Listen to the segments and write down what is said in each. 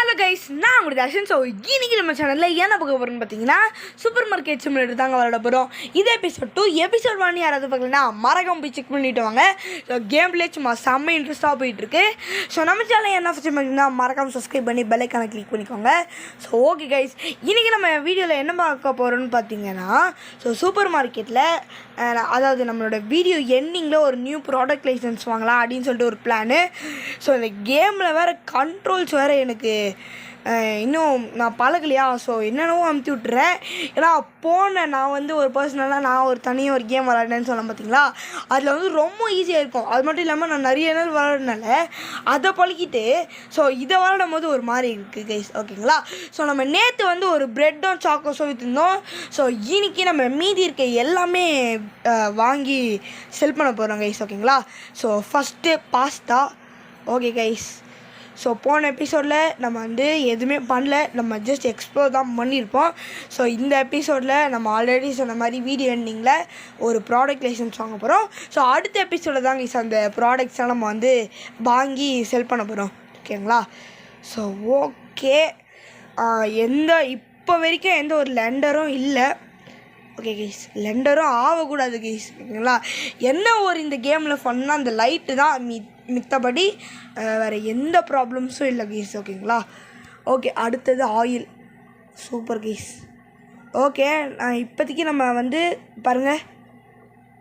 Hello guys, நான் உங்களுடைய அஷன். So இன்னைக்கு நம்ம சேனலில் என்ன பார்க்க போகிறோம்னு பார்த்தீங்கன்னா சூப்பர் மார்க்கெட் சிமுலேட்டர் தாங்க விளையாட போகிறோம். இது எபிசோட் 2. எபிசோட் 1 யாராவது பார்க்கலன்னா மறக்காம போய் செக் பண்ணிட்டு வாங்க. ஸோ கேம் பிளே சும்மா செம்ம இன்ட்ரெஸ்ட்டாக போயிட்டுருக்கு. ஸோ நம்ம சேனல் என்ன ஃபஸ்ட் பார்த்தீங்கன்னா மறக்காமல் சப்ஸ்கிரைப் பண்ணி பெல் ஐக்கானை கிளிக் பண்ணிக்கோங்க. ஸோ ஓகே கைஸ், இன்றைக்கி நம்ம வீடியோவில் என்ன பார்க்க போகிறோம்னு பார்த்தீங்கன்னா சூப்பர் மார்க்கெட்டில் அதாவது நம்மளோட வீடியோ எண்டிங்கில் ஒரு நியூ ப்ராடக்ட் லைசன்ஸ் வாங்கலாம் அப்படின்னு சொல்லிட்டு ஒரு பிளானு. ஸோ இந்த கேமில் வேறு கண்ட்ரோல்ஸ் வேறு எனக்கு இன்னும் நான் பழகலையா. ஸோ என்னென்னவோ அமுத்தி விட்டுறேன். ஏன்னா நான் ஒரு பர்சனலாக நான் ஒரு தனியாக ஒரு கேம் விளாட்னேன்னு சொன்னேன் பார்த்தீங்களா, அதில் வந்து ரொம்ப ஈஸியாக இருக்கும். அது மட்டும் இல்லாமல் நான் நிறைய நாள் விளாட்றதுனால அதை பழகிட்டு ஸோ இதை விளாடும் போது ஒரு மாதிரி இருக்குது கைஸ், ஓகேங்களா. ஸோ நம்ம நேற்று வந்து ஒரு ப்ரெட்டும் சாக்கோஸும் விற்றுருந்தோம். ஸோ இன்னைக்கு நம்ம மீதி இருக்க எல்லாமே வாங்கி செல் பண்ண போகிறோம் கைஸ், ஓகேங்களா. So first pasta. Okay guys, so போன எபிசோடில் நம்ம வந்து எதுவுமே பண்ணல, நம்ம ஜஸ்ட் எக்ஸ்ப்ளோர் தான் பண்ணியிருப்போம். ஸோ இந்த எபிசோடில் நம்ம ஆல்ரெடி சொன்ன மாதிரி வீடியோ எண்டிங்கில் ஒரு ப்ராடக்ட் லைசன்ஸ் வாங்க போகிறோம். ஸோ அடுத்த எபிசோடில் தாங்க அந்த ப்ராடக்ட்ஸை நம்ம வந்து வாங்கி செல் பண்ண போகிறோம், ஓகேங்களா. ஸோ ஓகே, இப்போ வரைக்கும் எந்த ஒரு லெண்டரும் இல்லை. ஓகே கைஸ், லெண்டரும் ஆகக்கூடாது கைஸ், ஓகேங்களா. என்ன ஒரு இந்த கேமில் ஃபன்னாக அந்த லைட்டு தான், மித்தபடி வேறு எந்த ப்ராப்ளம்ஸும் இல்லை கைஸ், ஓகேங்களா. ஓகே, அடுத்தது ஆயில். Super guys. ஓகே, இப்போதைக்கு நம்ம வந்து பாருங்கள்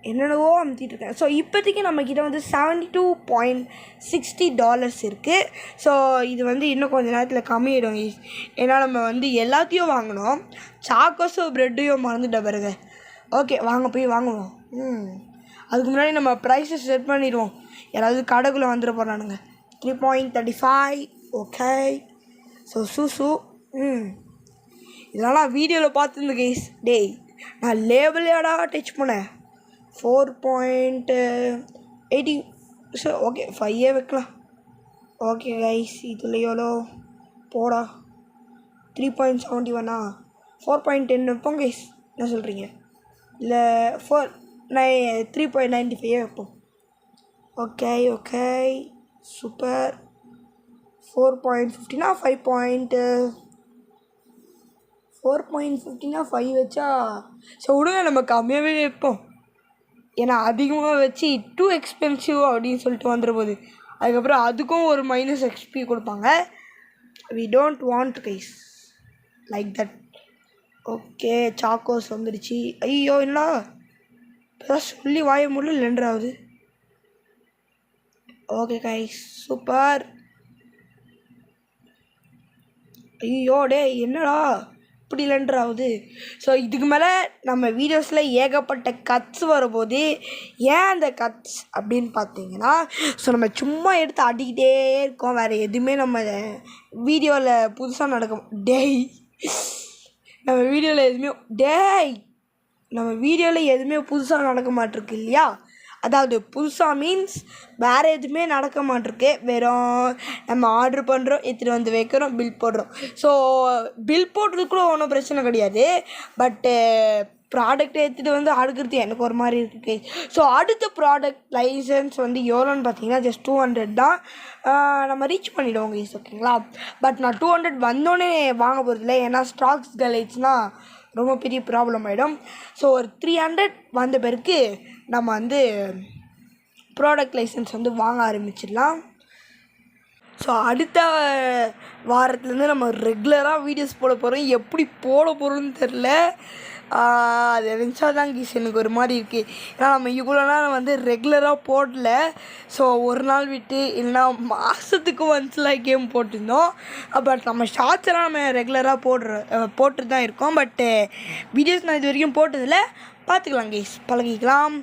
என்னென்னவோ அமுத்திட்டுருக்கேன். ஸோ இப்போதைக்கு நம்மக்கிட்ட வந்து $72.60 இருக்குது. ஸோ இது வந்து இன்னும் கொஞ்சம் நேரத்தில் கம்மியிடும் கைஸ். ஏன்னா நம்ம வந்து எல்லாத்தையும் வாங்கினோம், சாக்கோஸும் ப்ரெட்டையும் மறந்துட்ட பிறகு. ஓகே, போய் வாங்குவோம். அதுக்கு முன்னாடி நம்ம ப்ரைஸை செட் பண்ணிடுவோம். யாராவது கடைக்குள்ளே வந்துட போகிறானுங்க. 3.35. Okay, so சூசு. இதெல்லாம் வீடியோவில் பார்த்துருந்து கைஸ். டேய், நான் லேபிளையாடா டச் பண்ணேன். 4.80. ஸோ ஓகே, 5 வைக்கலாம். ஓகே கைஸ், இதில் எவ்வளோ போடா, 3.71. 4.10 வைப்போம் கைஸ், என்ன சொல்கிறீங்க? இல்லை 3.95 வைப்போம். Okay okay, super. 4.50னா 4.50னா 5 வச்சா ஸோ விடுங்க, நம்ம கம்மியாகவே வைப்போம். ஏன்னா அதிகமாக வச்சு டூ எக்ஸ்பென்சிவ் அப்படின்னு சொல்லிட்டு வந்துட போகுது. அதுக்கப்புறம் அதுக்கும் ஒரு மைனஸ் எக்ஸ்பி கொடுப்பாங்க. We don't want guys like that. Okay, chocos வந்துடுச்சு. ஐயோ என்ன இப்போ சொல்லி வாய முடியல, லெண்டராகுது. Okay guys, super. ஐயோ டே, என்னடா இப்படி லெண்டர் ஆகுது. ஸோ இதுக்கு மேலே நம்ம வீடியோஸில் ஏகப்பட்ட கட்ஸ் வரும்போது ஏன் அந்த கட்ஸ் அப்படின்னு பார்த்தீங்கன்னா, ஸோ நம்ம சும்மா எடுத்து அடிக்கிட்டே இருக்கோம், வேறு எதுவுமே நம்ம வீடியோவில் புதுசாக நடக்கும். நம்ம வீடியோவில் எதுவுமே புதுசாக நடக்க மாட்டிருக்கு இல்லையா. அதாவது புதுசாக மீன்ஸ் வேறு எதுவுமே நடக்க மாட்டிருக்கு. வெறும் நம்ம ஆர்டர் பண்ணுறோம், எடுத்துகிட்டு வந்து வைக்கிறோம், பில் போடுறோம். ஸோ பில் போடுறதுக்கு கூட ஒன்றும் பிரச்சனை கிடையாது. பட்டு ப்ராடக்ட் எடுத்துகிட்டு வந்து அடுக்கிறது எனக்கு ஒரு மாதிரி இருக்குது. ஸோ அடுத்த ப்ராடக்ட் லைசன்ஸ் வந்து எவ்வளோன்னு பார்த்தீங்கன்னா ஜஸ்ட் 200 தான். நம்ம ரீச் பண்ணிவிடுவோம் கைஸ், ஓகேங்களா. பட் நான் 200 வந்தோடனே வாங்க போகிறதில்ல, ஏன்னா ஸ்டாக்ஸ் கலேஜ்னால் ரொம்ப பெரிய ப்ராப்ளம் ஆகிடும். ஸோ ஒரு 300 வந்த பிறகு நம்ம வந்து ப்ராடக்ட் லைசன்ஸ் வந்து வாங்க ஆரம்பிச்சிடலாம். ஸோ அடுத்த வாரத்துலேருந்து நம்ம ரெகுலராக வீடியோஸ் போட போகிறோம். எப்படி போட போகிறோன்னு தெரில, அது நினச்சா தான் கீஸ் எனக்கு ஒரு மாதிரி இருக்குது. ஏன்னா நம்ம இவ்வளோ நாள் வந்து ரெகுலராக போடல. ஸோ ஒரு நாள் விட்டு இல்லைனா மாதத்துக்கு ஒன்ஸ்லாம் கேம் போட்டிருந்தோம். பட் நம்ம ஷார்ட்ஸ்லாம் நம்ம ரெகுலராக போட்டு தான் இருக்கோம். பட்டு வீடியோஸ் நான் இது வரைக்கும் போட்டதில்லை, பார்த்துக்கலாம் கைஸ், பழகிக்கலாம்.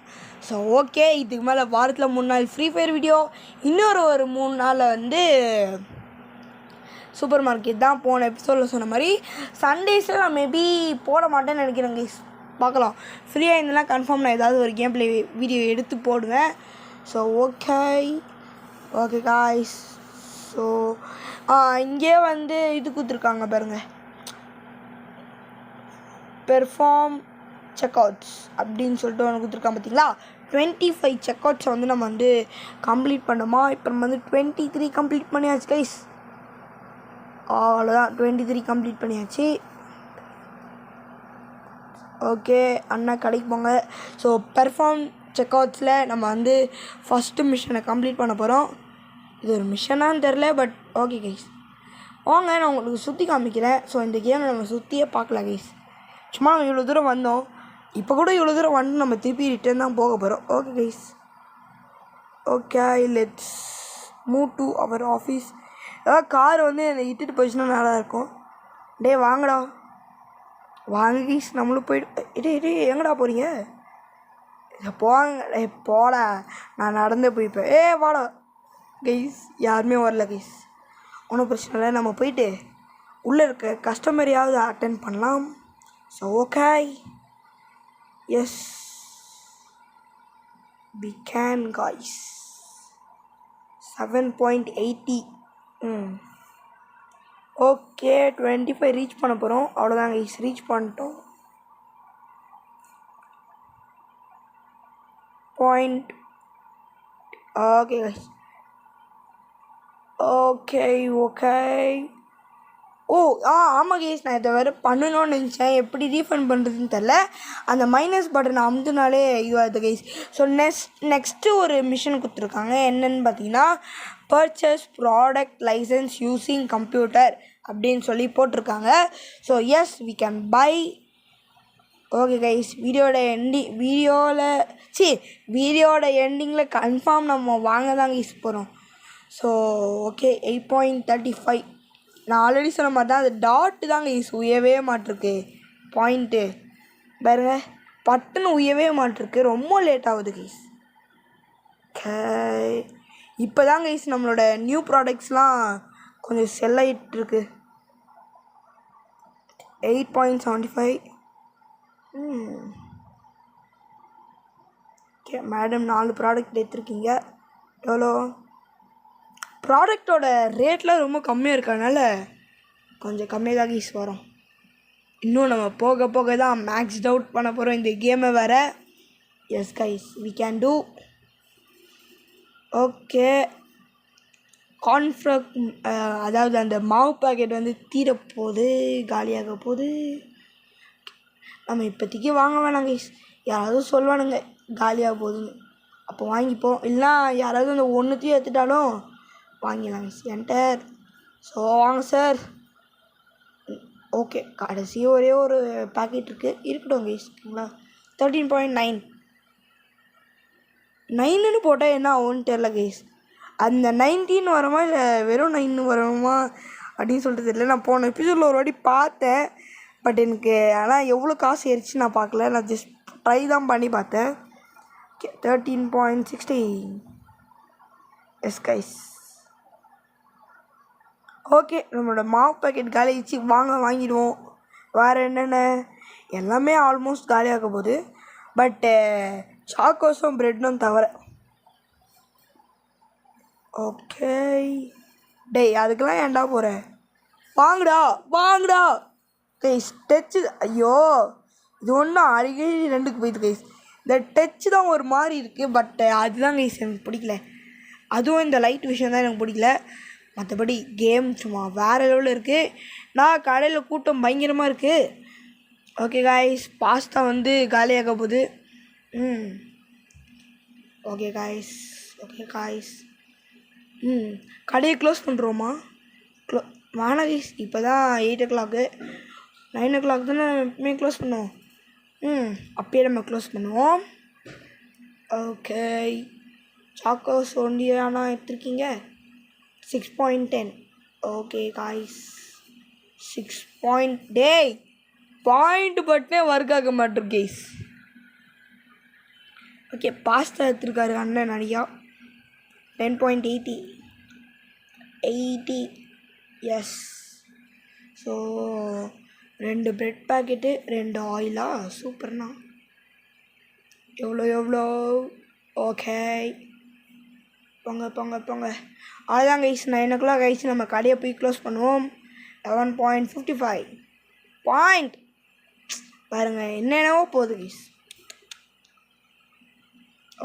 ஸோ ஓகே, இதுக்கு மேலே வாரத்தில் 3 நாள் ஃப்ரீ ஃபயர் வீடியோ, இன்னொரு 3 நாளில் வந்து சூப்பர் மார்க்கெட் தான். போன எபிசோடில் சொன்ன மாதிரி சண்டேஸில் நான் மேபி போட மாட்டேன்னு நினைக்கிறேன் கைஸ், பார்க்கலாம். ஃப்ரீயாக இருந்தெல்லாம் கன்ஃபார்ம் நான் ஏதாவது ஒரு கேம் பிளே வீடியோ எடுத்து போடுவேன். So okay guys. ஸோ இங்கே வந்து இது கொடுத்துருக்காங்க பாருங்கள், பெர்ஃபார்ம் செக்அவுட்ஸ் அப்படின்னு சொல்லிட்டு ஒன்று கொடுத்துருக்கான் பார்த்தீங்களா. 25 செக்அவுட்ஸை வந்து நம்ம வந்து கம்ப்ளீட் பண்ணோமா. இப்போ நம்ம வந்து 23 கம்ப்ளீட் பண்ணியாச்சு கைஸ். அவ்வளோதான் 23 கம்ப்ளீட் பண்ணியாச்சு. ஓகே அண்ணா கடைக்கு போங்க. ஸோ பெர்ஃபார்ம் செக்அவுட்ஸில் நம்ம வந்து ஃபஸ்ட்டு மிஷனை கம்ப்ளீட் பண்ண போகிறோம். இது ஒரு மிஷனான்னு தெரில, பட் ஓகே கைஸ் வாங்க நான் உங்களுக்கு சுற்றி காமிக்கிறேன். ஸோ இந்த கேமை நம்ம சுற்றியே பார்க்கல கைஸ். சும்மா நம்ம இவ்வளோ தூரம் வந்தோம், இப்போ கூட இவ்வளோ தூரம் வந்து நம்ம திருப்பி ரிட்டர்ன் தான் போக போகிறோம். Okay guys, okay let's move to our office. ஏதாவது கார் வந்து என்னை இட்டுட்டு போயிடுச்சுன்னா நல்லா இருக்கும். டே வாங்கடா வாங்க கைஸ், நம்மளும் போயிட்டு எங்கடா போகிறீங்க? போங்க போட, நான் நடந்தே போய்ப்பேன். வாடா கைஸ், யாருமே வரல கைஸ். ஒன்றும் பிரச்சனை இல்லை, நம்ம போயிட்டு உள்ளே இருக்க கஸ்டமரையாவது அட்டென்ட் பண்ணலாம். So okay yes we can guys. 7.80. Okay 25 reach பண்ண போகிறோம். அவ்வளோதான் கைஸ், ரீச் பண்ணிட்டோம். Point okay guys, okay okay. ஆமாம் கைஸ், நான் இதை வேறு பண்ணணும்னு நினச்சேன். எப்படி ரீஃபண்ட் பண்ணுறதுன்னு தெரில. அந்த மைனஸ் பட்டனை அமுத்துனாலே இதுவாகுது கைஸ். ஸோ நெக்ஸ்ட்டு ஒரு மிஷன் கொடுத்துருக்காங்க. என்னென்னு பார்த்தீங்கன்னா purchase product license using computer அப்படின்னு சொல்லி போட்டிருக்காங்க. So yes we can buy. Okay guys, வீடியோட எண்டிங்கில் கன்ஃபார்ம் நம்ம வாங்க தான் கைஸ் போகிறோம். So okay 8.35. நான் ஆல்ரெடி சொன்ன மாதிரி தான், அது டாட்டு தாங்க கைஸ் உயவே மாட்டிருக்கு. பாயிண்ட்டு பாருங்க, பட்டுன்னு உயவே மாட்டிருக்கு. ரொம்ப லேட் ஆகுது கைஸ். இப்போ தான் கைஸ் நம்மளோட நியூ ப்ராடக்ட்ஸ்லாம் கொஞ்சம் செல் ஆகிட்டுருக்கு. 8.75. ஓகே மேடம், 4 ப்ராடக்ட் எடுத்துருக்கீங்க. எவ்வளோ? ப்ராடக்டோட ரேட்லாம் ரொம்ப கம்மியாக இருக்கறனால கொஞ்சம் கம்மியாக தான் கைஸ் வரும். இன்னும் நம்ம போக போக தான் மேக்ஸ்ட் அவுட் பண்ண போகிறோம் இந்த கேமை வேறு. Yes guys we can do. Okay கான்ஃப்ரக், அதாவது அந்த மாவு பாக்கெட் வந்து தீரப்போகுது, காலியாக போகுது. நம்ம இப்போதைக்கு வாங்க வேணாம் கைஸ். யாராவது சொல்லுவானுங்க காலியாக போகுதுன்னு, அப்போ வாங்கிப்போம். இல்லைனா யாராவது அந்த ஒன்றுத்தையும் எடுத்துட்டாலும் வாங்கிடலாம் கைஸ். என்டர். ஸோ வாங்க சார். ஓகே கடைசி ஒரே ஒரு பேக்கெட் இருக்கட்டும் கைஸ். ஓகேங்களா? 13.9 9ன்னு போட்டால் என்ன ஆகும்னு தெரில கைஸ். அந்த 19 வருமா இல்லை வெறும் 9 வருமா அப்படின்னு சொல்லிட்டு தெரியல. நான் போன எபிசோடில் ஒரு வாட்டி பார்த்தேன், பட் எனக்கு ஆனால் எவ்வளோ காசு ஏறிச்சு நான் பார்க்கல. நான் ஜஸ்ட் ட்ரை தான் பண்ணி பார்த்தேன். 13.60. S guys. ஓகே நம்மளோட மாவு பேக்கெட் காலி ஆகிடுச்சு. வாங்கிடுவோம். வேறு என்னென்ன எல்லாமே ஆல்மோஸ்ட் காலியாக போகுது, பட்டு சாக்கோஸும் ப்ரெட்டும் தவிர. ஓகே டேய் அதுக்கெல்லாம் ஏன்டா போகிற? வாங்கடா கைஸ். டச்சு ஐயோ இது ஒன்றும் அடிக்கடி 2க்கு போயிடுது கைஸ். இந்த டச்சு தான் ஒரு மாதிரி இருக்குது, பட் அதுதான் கைஸ் எனக்கு பிடிக்கல. அதுவும் இந்த லைட் விஷயம் தான் எனக்கு பிடிக்கல. மற்றபடி கேம் சும்மா வேறு லெவலில் இருக்குது. நான் கடையில் கூட்டம் பயங்கரமாக இருக்குது. ஓகே காய்ஸ், பாஸ்தா வந்து காலியாக போகுது. Okay guys. கடையை க்ளோஸ் பண்ணுறோமா? வேணாம் கைஸ், இப்போ தான் 8 o'clock. 9 o'clock தானே எப்பவுமே க்ளோஸ் பண்ணுவோம். அப்பயே நம்ம க்ளோஸ் பண்ணுவோம். ஓகே சாக்கோஸ் ஒண்டியானா எடுத்துருக்கீங்க. 6.10. Okay guys 6 point. டேய் பாயிண்ட் பட்டனே ஒர்க் ஆக மாட்டேருக்கு கைஸ். ஓகே பாஸ்தா எடுத்துருக்காரு அண்ணன் நிறையா. 10.80. எஸ். So 2 bread packet 2 ஆயிலா? சூப்பர்ண்ணா. எவ்வளோ? ஓகே போங்க. அவ்வளோதான் கைஸ், 9 o'clock கைஸ். நம்ம கடையை போய் க்ளோஸ் பண்ணுவோம். 11.55 பாயிண்ட். பாருங்கள் என்னென்னவோ போகுது கைஸ்.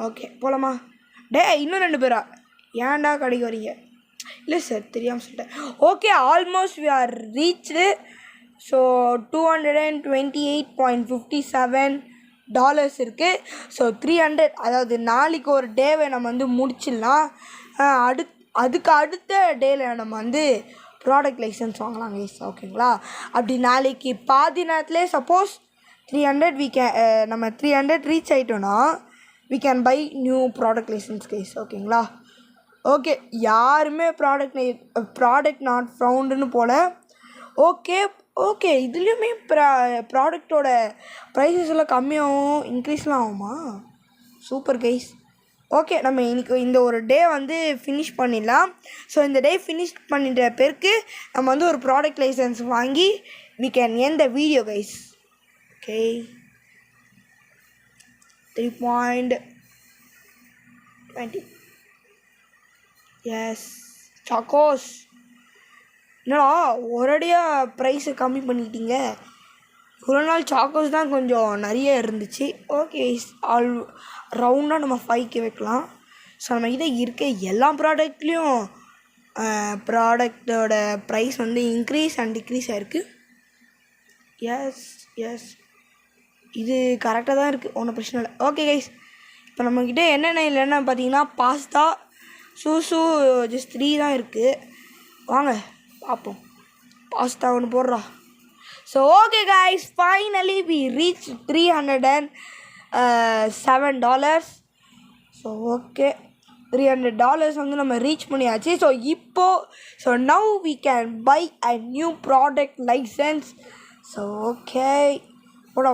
ஓகே போகலாமா? இன்னும் 2 பேரா? ஏன்டா கடைக்கு வரீங்க? இல்லை சார் தெரியாமல் சொல்லிட்டேன். Okay, almost we are reached. So $228.57 இருக்குது. ஸோ 300, அதாவது நாளைக்கு ஒரு டேவை நம்ம வந்து முடிச்சிடலாம். அதுக்கு அடுத்த டேயில் நம்ம வந்து ப்ராடக்ட் லைசன்ஸ் வாங்கலாம் கைஸ். ஓகேங்களா? அப்படி நாளைக்கு பாதி நேரத்துலேயே சப்போஸ் 300 நம்ம 300 ரீச் ஆகிட்டோன்னா we can buy new product license guys. ஓகேங்களா? ஓகே, யாருமே ப்ராடக்ட் நாட் ஃபவுண்டுன்னு போல. ஓகே இதுலேயுமே ப்ராடக்டோட ப்ரைஸஸ் எல்லாம் கம்மியாகும், இன்க்ரீஸ்லாம் ஆகுமா? Super guys. ஓகே, நம்ம இன்றைக்கி இந்த ஒரு டே வந்து ஃபினிஷ் பண்ணிடலாம். ஸோ இந்த டே ஃபினிஷ் பண்ணிட்ட பேருக்கு நம்ம வந்து ஒரு ப்ராடக்ட் லைசன்ஸ் வாங்கி we can end the video guys. Okay, 3.20. Yes, chocos. என்னடா ஒரேடியாக ப்ரைஸை கம்மி பண்ணிட்டீங்க? இவ்வளோ நாள் சாக்கோஸ் தான் கொஞ்சம் நிறைய இருந்துச்சு. ஓகே, ரவுண்டாக நம்ம 5K வைக்கலாம். ஸோ நம்ம கிட்ட இருக்க எல்லா ப்ராடக்ட்லேயும் ப்ராடக்டோட ப்ரைஸ் வந்து இன்க்ரீஸ் அண்ட் டிக்ரீஸ் ஆகிருக்கு. எஸ் இது கரெக்டாக தான் இருக்குது, ஒன்றும் பிரச்சனை இல்லை. ஓகே கைஸ், இப்போ நம்மக்கிட்ட என்னென்ன இல்லைன்னா பார்த்தீங்கன்னா பாஸ்தா, சூசு ஜஸ்ட் 3 தான் இருக்குது. வாங்க பார்ப்போம். பாஸ்தா ஒன்று போடுறா. So okay guys, finally we reach $307. So okay, $300 வந்து நம்ம ரீச் பண்ணியாச்சு. So now we can buy a new product license. So okay, போடா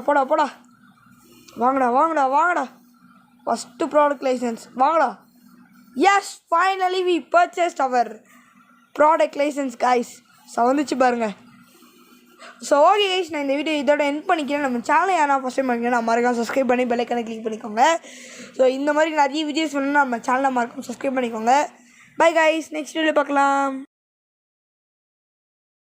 வாங்கடா ஃபஸ்ட்டு ப்ராடக்ட் லைசன்ஸ் வாங்கடா. Yes, finally we purchased our product license guys. So வந்துச்சு பாருங்கள். So okay guys, நான் இந்த வீடியோ இதோட எண்ட் பண்ணிக்கிறேன். நம்ம சேனலை யாரா ஃபஸ்ட் டைம் பண்ணிக்கிறேன், நான் மறக்காம சப்ஸ்கிரைப் பண்ணி பெல் ஐகானை கிளிக் பண்ணிக்கோங்க. ஸோ இந்த மாதிரி நிறைய வீடியோஸ் வேணும்னா நம்ம சேனலை மறக்காம சப்ஸ்கிரைப் பண்ணிக்கோங்க. பை கைஸ், நெக்ஸ்ட் வீடியோ பார்க்கலாம்.